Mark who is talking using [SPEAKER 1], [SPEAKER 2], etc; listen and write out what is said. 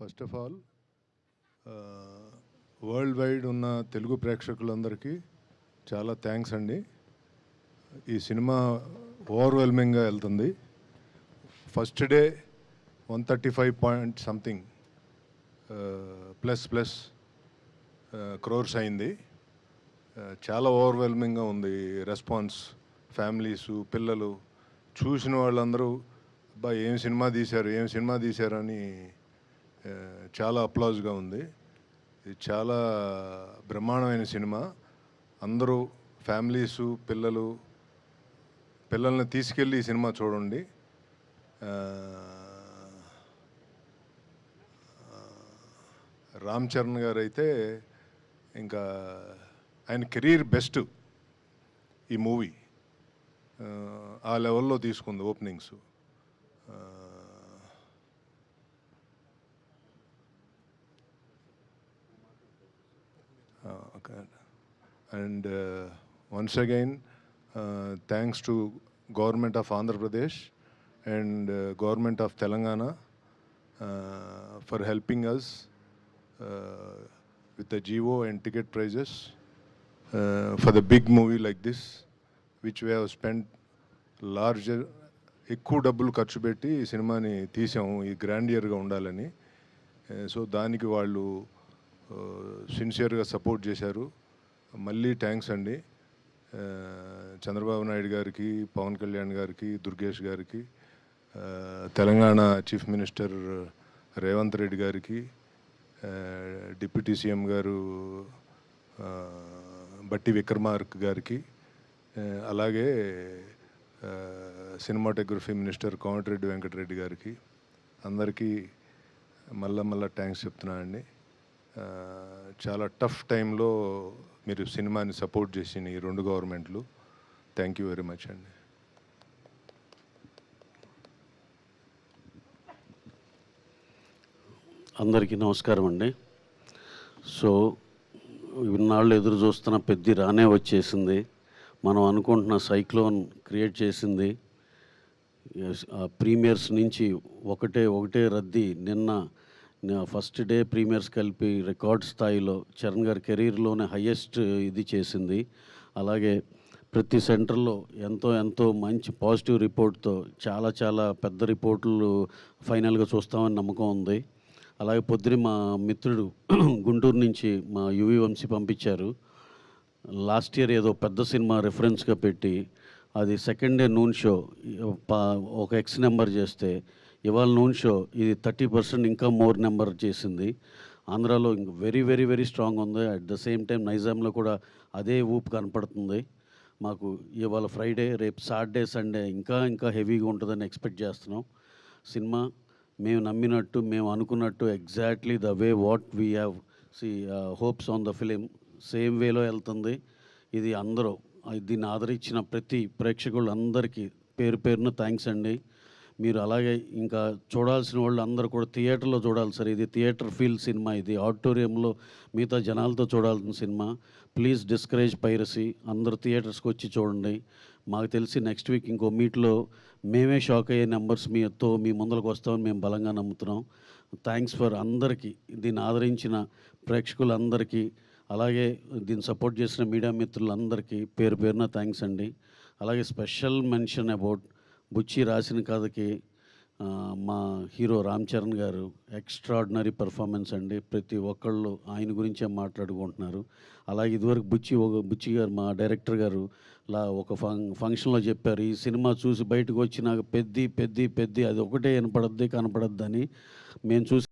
[SPEAKER 1] First of all world wide ఉన్న తెలుగు ప్రేక్షకులందరికీ చాలా థ్యాంక్స్ అండి. ఈ సినిమా ఓవర్వెల్మింగ్గా వెళ్తుంది. First day 135 point something plus crores అయింది. చాలా ఓవర్వెల్మింగ్గా ఉంది రెస్పాన్స్. ఫ్యామిలీసు, పిల్లలు చూసిన వాళ్ళందరూ అబ్బా ఏం సినిమా తీశారు అని చాలా అప్లాజ్గా ఉంది. ఇది చాలా బ్రహ్మాండమైన సినిమా. అందరూ ఫ్యామిలీసు, పిల్లల్ని తీసుకెళ్ళి ఈ సినిమా చూడండి. రామ్ చరణ్ గారు అయితే ఇంకా ఆయన కెరీర్ బెస్ట్ ఈ మూవీ. ఆ లెవెల్లో తీసుకుంది openings. And once again, thanks to Government of Andhra Pradesh and Government of Telangana for helping us with the GO and ticket prices for the big movie like this, which we have spent ఎక్కువ డబ్బులు ఖర్చు పెట్టి ఈ సినిమాని తీసాము ఈ గ్రాండియర్గా ఉండాలని. So దానికి వాళ్ళు సిన్సియర్గా సపోర్ట్ చేశారు. మళ్ళీ థ్యాంక్స్ అండి చంద్రబాబు నాయుడు గారికి, పవన్ కళ్యాణ్ గారికి, దుర్గేష్ గారికి, తెలంగాణ చీఫ్ మినిస్టర్ రేవంత్ రెడ్డి గారికి, డిప్యూటీ సీఎం గారు బట్టి విక్రమార్క గారికి, అలాగే సినిమాటోగ్రఫీ మినిస్టర్ కోమటిరెడ్డి వెంకటరెడ్డి గారికి, అందరికీ మళ్ళా థ్యాంక్స్ చెప్తున్నానండి. చాలా టఫ్ టైంలో మీరు సినిమాని సపోర్ట్ చేసిన ఈ రెండు గవర్నమెంట్లు. థ్యాంక్ యూ వెరీ మచ్ అండి.
[SPEAKER 2] అందరికీ నమస్కారం అండి. సో ఇన్నాళ్ళు ఎదురు చూస్తున్న పెద్ద రానే వచ్చేసింది. మనం అనుకుంటున్న సైక్లోన్ క్రియేట్ చేసింది. ప్రీమియర్స్ నుంచి ఒకటే రద్దీ. నిన్న ఫస్ట్ డే ప్రీమియర్స్ కలిపి రికార్డ్ స్థాయిలో చరణ్ గారి కెరీర్లోనే హయ్యెస్ట్ ఇది చేసింది. అలాగే ప్రతి సెంటర్లో ఎంతో మంచి పాజిటివ్ రిపోర్ట్తో చాలా పెద్ద రిపోర్ట్లు ఫైనల్గా చూస్తామని నమ్మకం ఉంది. అలాగే పొద్దున మా మిత్రుడు గుంటూరు నుంచి మా యువి వంశీ పంపించారు. లాస్ట్ ఇయర్ ఏదో పెద్ద సినిమా రెఫరెన్స్గా పెట్టి అది సెకండ్ డే నూన్ షో ఒక ఎక్స్ నెంబర్ చేస్తే ఇవాళ నూన్ షో ఇది 30% ఇంకా మోర్ నెంబర్ చేసింది. ఆంధ్రాలో ఇంక వెరీ స్ట్రాంగ్ ఉంది. అట్ ద సేమ్ టైం నైజాంలో కూడా అదే ఊపు కనపడుతుంది. మాకు ఇవాళ ఫ్రైడే, రేపు సాటర్డే, సండే ఇంకా హెవీగా ఉంటుందని ఎక్స్పెక్ట్ చేస్తున్నాం. సినిమా మేము నమ్మినట్టు, మేము అనుకున్నట్టు exactly the way what we have hopes on the film same వేలో వెళ్తుంది. ఇది అందరూ దీన్ని ఆదరించిన ప్రతి ప్రేక్షకులందరికీ పేరున థ్యాంక్స్ అండి. మీరు అలాగే ఇంకా చూడాల్సిన వాళ్ళు అందరూ కూడా థియేటర్లో చూడాలి సార్. ఇది థియేటర్ ఫీల్ సినిమా. ఇది ఆడిటోరియంలో మిగతా జనాలతో చూడాల్సిన సినిమా. Please discourage piracy. అందరూ థియేటర్స్కి వచ్చి చూడండి. మాకు తెలిసి నెక్స్ట్ వీక్ ఇంకో మీట్లో మేమే షాక్ అయ్యే నెంబర్స్ మీ ముందరకు వస్తామని మేము బలంగా నమ్ముతున్నాం. థ్యాంక్స్ ఫర్ అందరికీ, దీన్ని ఆదరించిన ప్రేక్షకులందరికీ, అలాగే దీన్ని సపోర్ట్ చేసిన మీడియా మిత్రులందరికీ పేరున థ్యాంక్స్ అండి. అలాగే స్పెషల్ మెన్షన్ అబౌట్ బుచ్చి రాసిన కథకి మా హీరో రామ్ చరణ్ గారు ఎక్స్ట్రాడినరీ పర్ఫార్మెన్స్ అండి. ప్రతి ఒక్కళ్ళు ఆయన గురించే మాట్లాడుకుంటున్నారు. అలాగే ఇదివరకు బుచ్చి గారు మా డైరెక్టర్ గారు ఒక ఫంక్షన్లో చెప్పారు, ఈ సినిమా చూసి బయటకు వచ్చి నాకు పెద్ది అది ఒకటే కనపడద్దని. మేము చూసి